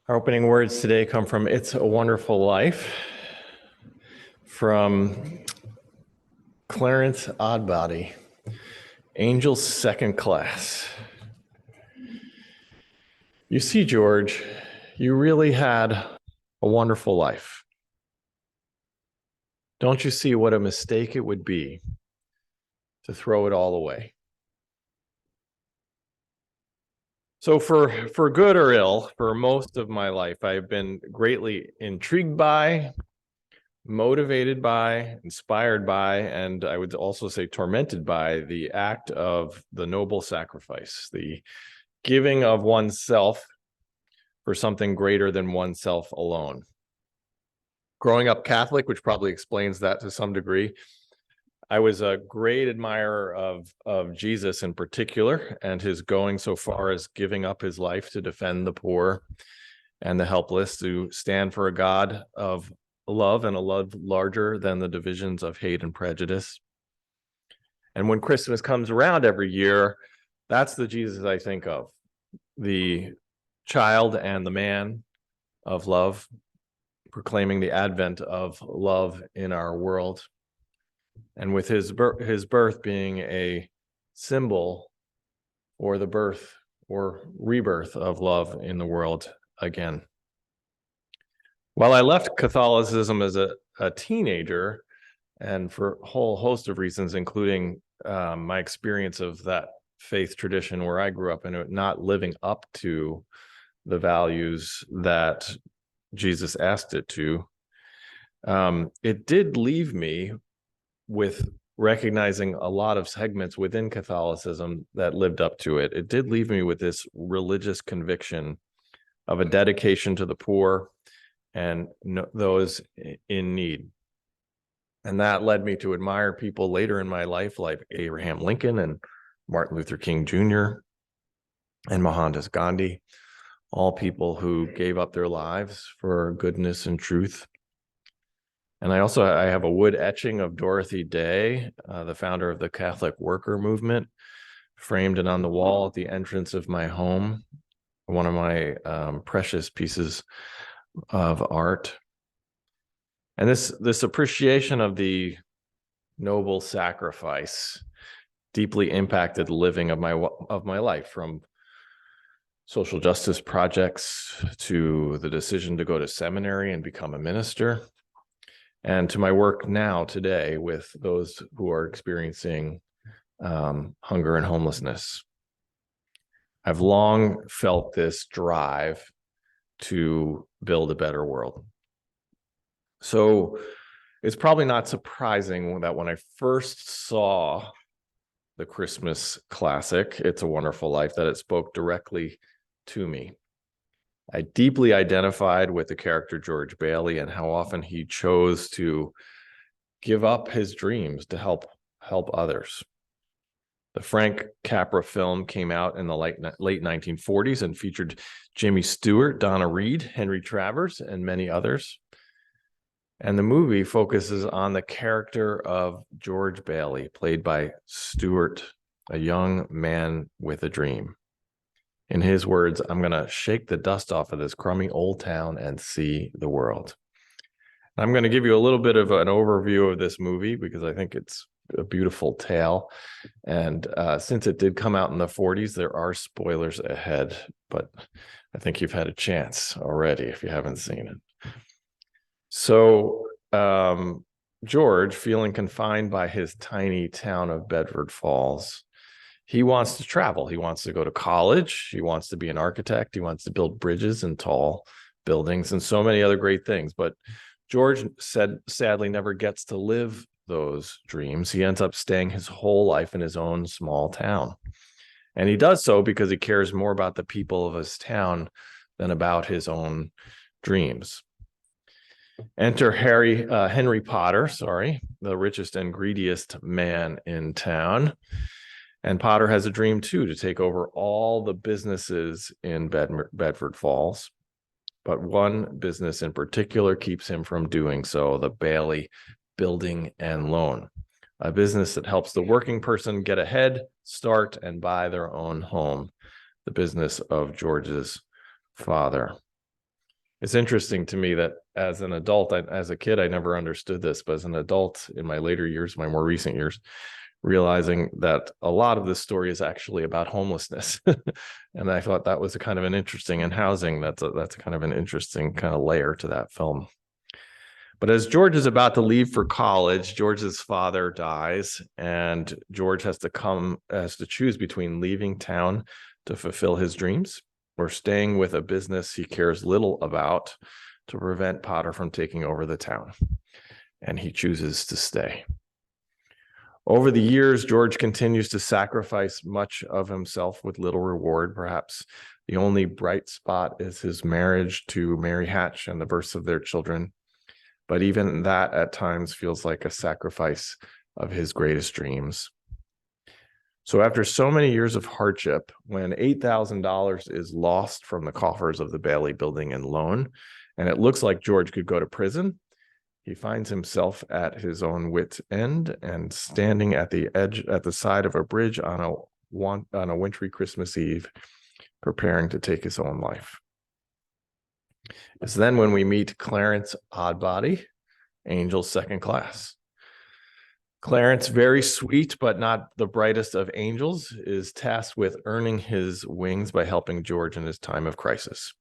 Our opening words today come from It's a Wonderful Life, from Clarence Oddbody, Angel's Second Class. You see, George, you really had a wonderful life. Don't you see what a mistake it would be to throw it all away? So for good or ill, for most of my life, I've been greatly intrigued by, motivated by, inspired by, and I would also say tormented by the act of the noble sacrifice, the giving of oneself for something greater than oneself alone. Growing up Catholic, which probably explains that to some degree, I was a great admirer of Jesus in particular, and his going so far as giving up his life to defend the poor and the helpless, to stand for a God of love and a love larger than the divisions of hate and prejudice. And when Christmas comes around every year, that's the Jesus I think of, the child and the man of love, proclaiming the advent of love in our world. And with his birth being a symbol for the birth or rebirth of love in the world again. While I left Catholicism as a teenager, and for a whole host of reasons, including my experience of that faith tradition where I grew up and not living up to the values that Jesus asked it to, it did leave me with recognizing a lot of segments within Catholicism that lived up to it. It did leave me with this religious conviction of a dedication to the poor and those in need. And that led me to admire people later in my life like Abraham Lincoln and Martin Luther King Jr. and Mohandas Gandhi, all people who gave up their lives for goodness and truth. And I have a wood etching of Dorothy Day, the founder of the Catholic Worker Movement, framed and on the wall at the entrance of my home, one of my precious pieces of art. And this appreciation of the noble sacrifice deeply impacted the living of my life, from social justice projects to the decision to go to seminary and become a minister, and to my work now today with those who are experiencing hunger and homelessness. I've long felt this drive to build a better world. So it's probably not surprising that when I first saw the Christmas classic, It's a Wonderful Life, that it spoke directly to me. I deeply identified with the character George Bailey and how often he chose to give up his dreams to help others. The Frank Capra film came out in the late 1940s and featured Jimmy Stewart, Donna Reed, Henry Travers, and many others. And the movie focuses on the character of George Bailey, played by Stewart, a young man with a dream. In his words, I'm going to shake the dust off of this crummy old town and see the world. I'm going to give you a little bit of an overview of this movie because I think it's a beautiful tale. And since it did come out in the 40s, there are spoilers ahead, but I think you've had a chance already if you haven't seen it. So George, feeling confined by his tiny town of Bedford Falls, he wants to travel. He wants to go to college. He wants to be an architect. He wants to build bridges and tall buildings and so many other great things. But George sadly never gets to live those dreams. He ends up staying his whole life in his own small town. And he does so because he cares more about the people of his town than about his own dreams. Enter Henry Potter, the richest and greediest man in town. And Potter has a dream, too, to take over all the businesses in Bedford Falls. But one business in particular keeps him from doing so, the Bailey Building and Loan, a business that helps the working person get ahead, start, and buy their own home, the business of George's father. It's interesting to me that as an adult, as a kid, I never understood this, but as an adult in my later years, my more recent years, realizing that a lot of this story is actually about homelessness. And I thought that was a kind of an interesting, and housing, that's kind of an interesting kind of layer to that film. But as George is about to leave for college, George's father dies, and George has to choose between leaving town to fulfill his dreams or staying with a business he cares little about to prevent Potter from taking over the town. And he chooses to stay. Over the years, George continues to sacrifice much of himself with little reward. Perhaps the only bright spot is his marriage to Mary Hatch and the birth of their children. But even that at times feels like a sacrifice of his greatest dreams. So after so many years of hardship, when $8,000 is lost from the coffers of the Bailey Building and Loan, and it looks like George could go to prison, he finds himself at his own wit's end and standing at the side of a bridge on a wintry Christmas Eve, preparing to take his own life. It's then when we meet Clarence Oddbody, Angel's second class. Clarence, very sweet but not the brightest of angels, is tasked with earning his wings by helping George in his time of crisis.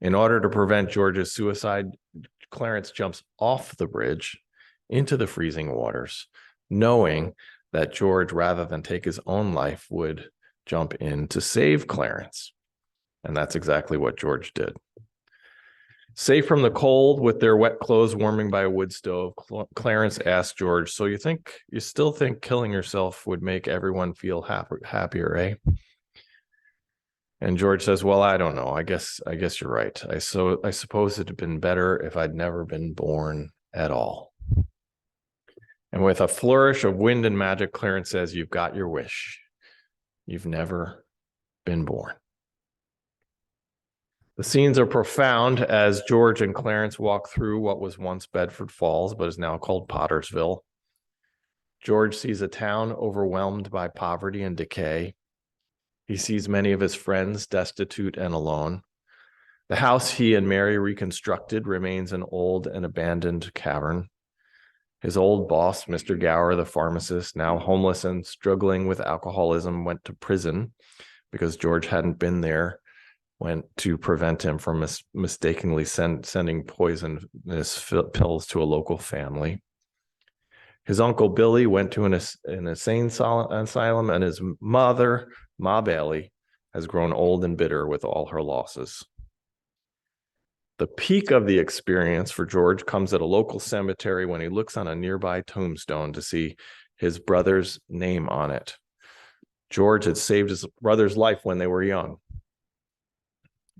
In order to prevent George's suicide, Clarence jumps off the bridge into the freezing waters, knowing that George, rather than take his own life, would jump in to save Clarence. And that's exactly what George did. Safe from the cold, with their wet clothes warming by a wood stove, Clarence asked George, "So you still think killing yourself would make everyone feel happier, eh?" And George says, "Well, I don't know. I guess you're right. I suppose it'd have been better if I'd never been born at all." And with a flourish of wind and magic, Clarence says, "You've got your wish. You've never been born." The scenes are profound as George and Clarence walk through what was once Bedford Falls, but is now called Pottersville. George sees a town overwhelmed by poverty and decay. He sees many of his friends destitute and alone. The house he and Mary reconstructed remains an old and abandoned cavern. His old boss, Mr. Gower, the pharmacist, now homeless and struggling with alcoholism, went to prison because George hadn't been there, went to prevent him from mistakenly sending poisonous pills to a local family. His uncle Billy went to an insane asylum, and his mother, Ma Bailey, has grown old and bitter with all her losses. The peak of the experience for George comes at a local cemetery when he looks on a nearby tombstone to see his brother's name on it. George had saved his brother's life when they were young.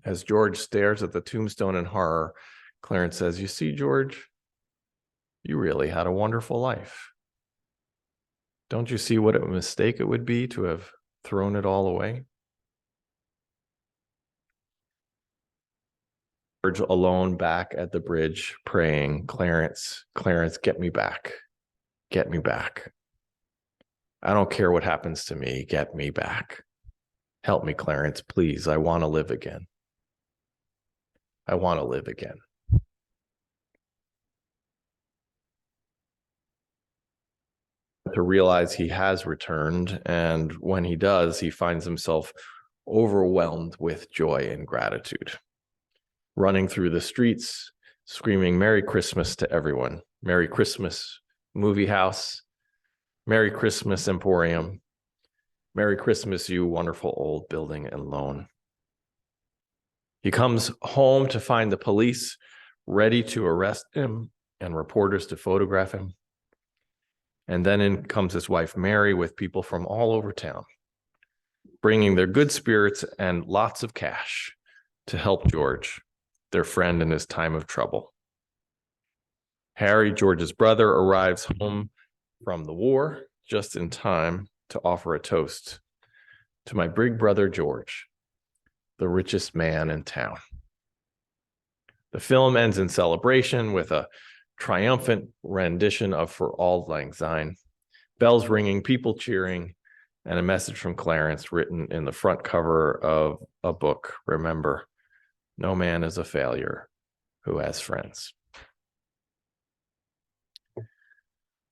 As George stares at the tombstone in horror, Clarence says, "You see, George, you really had a wonderful life. Don't you see what a mistake it would be to have thrown it all away?" George alone back at the bridge praying, Clarence, get me back. Get me back. I don't care what happens to me. Get me back. Help me, Clarence, please. I want to live again. I want to live again. To realize he has returned, and when he does, he finds himself overwhelmed with joy and gratitude. Running through the streets, screaming Merry Christmas to everyone. Merry Christmas, movie house. Merry Christmas, Emporium. Merry Christmas, you wonderful old building and loan. He comes home to find the police ready to arrest him and reporters to photograph him. And then in comes his wife, Mary, with people from all over town, bringing their good spirits and lots of cash to help George, their friend in his time of trouble. Harry, George's brother, arrives home from the war just in time to offer a toast to my big brother, George, the richest man in town. The film ends in celebration with a triumphant rendition of For Auld Lang Syne. bells ringing, people cheering, and a message from Clarence written in the front cover of a book. Remember, no man is a failure who has friends.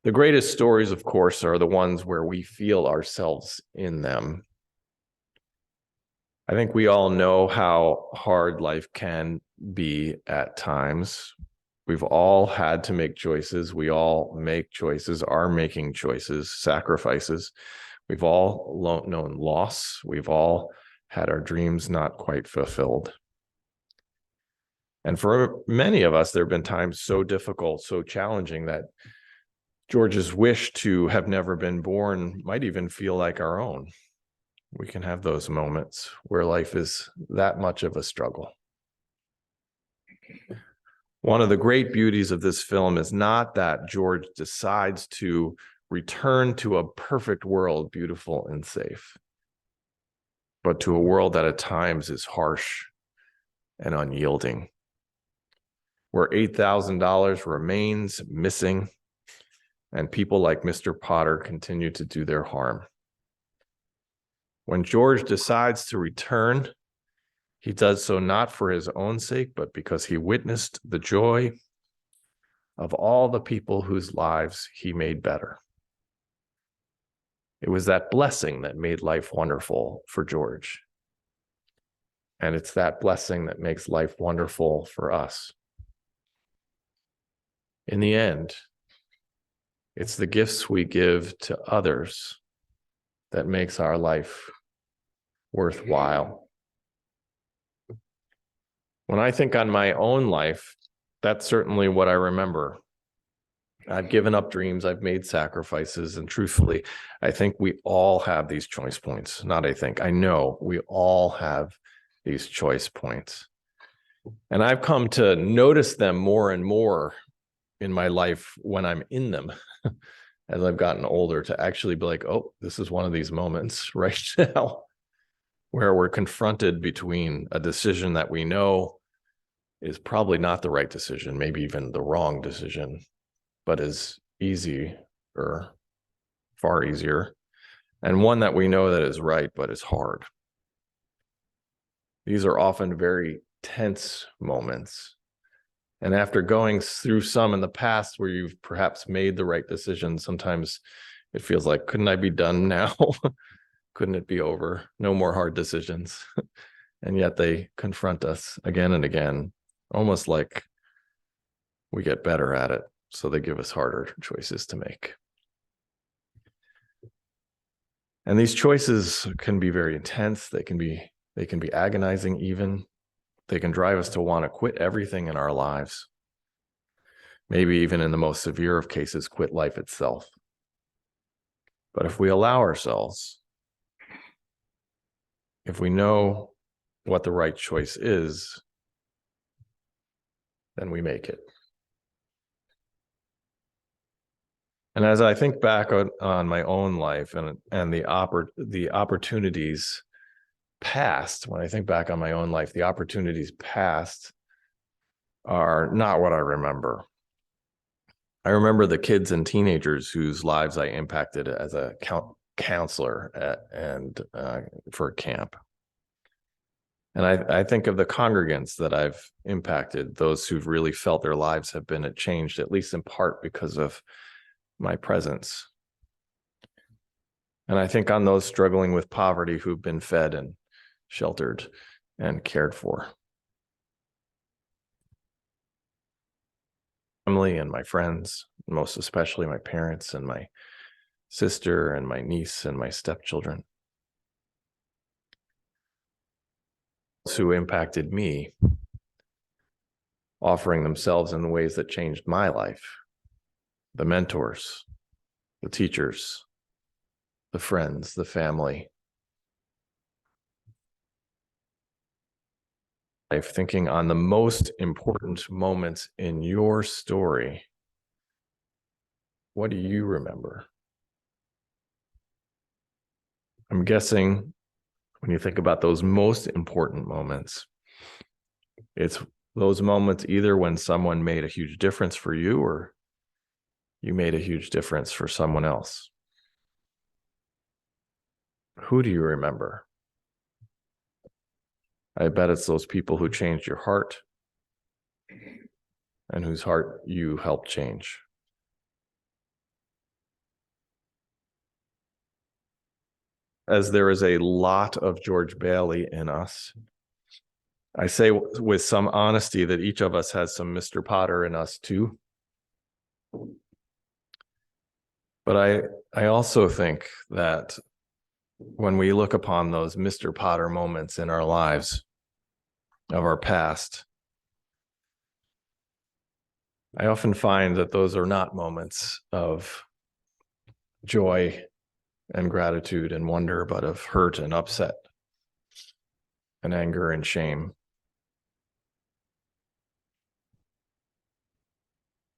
The greatest stories, of course, are the ones where we feel ourselves in them. I think we all know how hard life can be at times. We've all had to make choices. We all make choices, are making choices, sacrifices. We've all known loss. We've all had our dreams not quite fulfilled. And for many of us, there have been times so difficult, so challenging that George's wish to have never been born might even feel like our own. We can have those moments where life is that much of a struggle. One of the great beauties of this film is not that George decides to return to a perfect world, beautiful and safe, but to a world that at times is harsh and unyielding, where $8,000 remains missing and people like Mr. Potter continue to do their harm. When George decides to return, he does so not for his own sake, but because he witnessed the joy of all the people whose lives he made better. It was that blessing that made life wonderful for George. And it's that blessing that makes life wonderful for us. In the end, it's the gifts we give to others that makes our life worthwhile. When I think on my own life, that's certainly what I remember. I've given up dreams, I've made sacrifices, and truthfully, I think we all have these choice points. Not I think, I know we all have these choice points. And I've come to notice them more and more in my life when I'm in them. As I've gotten older, to actually be like, oh, this is one of these moments right now where we're confronted between a decision that we know is probably not the right decision, maybe even the wrong decision, but is easy or far easier, and one that we know that is right, but is hard. These are often very tense moments. And after going through some in the past where you've perhaps made the right decision, sometimes it feels like, couldn't I be done now? Couldn't it be over? No more hard decisions. And yet they confront us again and again, almost like we get better at it. So they give us harder choices to make. And these choices can be very intense. They can be agonizing even. They can drive us to want to quit everything in our lives. Maybe even in the most severe of cases, quit life itself. But if we allow ourselves, if we know what the right choice is, then we make it. And as I think back on my own life and the opportunities past, when I think back on my own life, the opportunities past are not what I remember. I remember the kids and teenagers whose lives I impacted as a counselor for a camp. And I think of the congregants that I've impacted, those who've really felt their lives have been changed, at least in part because of my presence. And I think on those struggling with poverty who've been fed and sheltered and cared for. Family and my friends, most especially my parents and my sister and my niece and my stepchildren, who impacted me, offering themselves in ways that changed my life. The mentors, the teachers, the friends, the family. Thinking on the most important moments in your story, what do you remember? I'm guessing when you think about those most important moments, it's those moments either when someone made a huge difference for you or you made a huge difference for someone else. Who do you remember? I bet it's those people who changed your heart and whose heart you helped change. As there is a lot of George Bailey in us, I say with some honesty that each of us has some Mr. Potter in us too. But I also think that when we look upon those Mr. Potter moments in our lives of our past, I often find that those are not moments of joy and gratitude and wonder, but of hurt and upset and anger and shame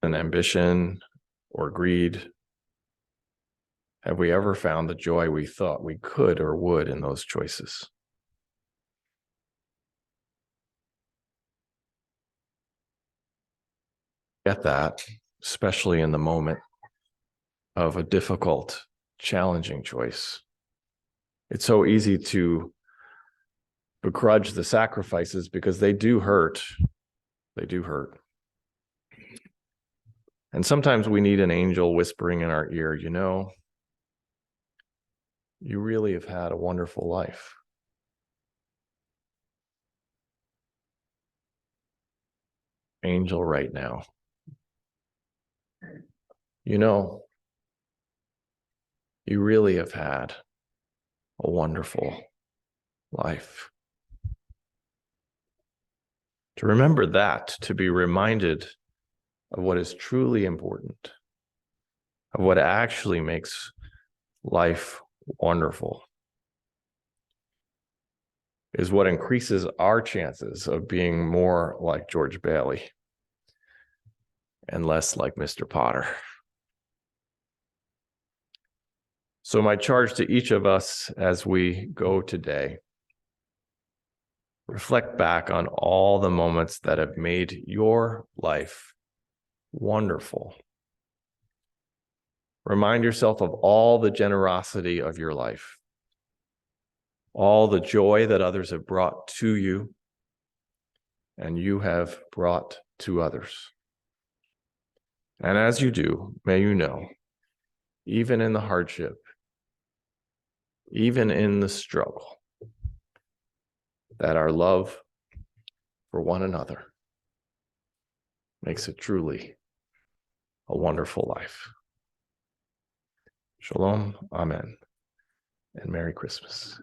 and ambition or greed. Have we ever found the joy we thought we could or would in those choices? Get that, especially in the moment of a difficult, challenging choice. It's so easy to begrudge the sacrifices because they do hurt. They do hurt. And sometimes we need an angel whispering in our ear, you know, you really have had a wonderful life. Angel right now. You know, you really have had a wonderful life. To remember that, to be reminded of what is truly important, of what actually makes life wonderful, is what increases our chances of being more like George Bailey and less like Mr. Potter. So my charge to each of us as we go today, reflect back on all the moments that have made your life wonderful. Remind yourself of all the generosity of your life, all the joy that others have brought to you, and you have brought to others. And as you do, may you know, even in the hardship, even in the struggle, that our love for one another makes it truly a wonderful life. Shalom, amen, and Merry Christmas.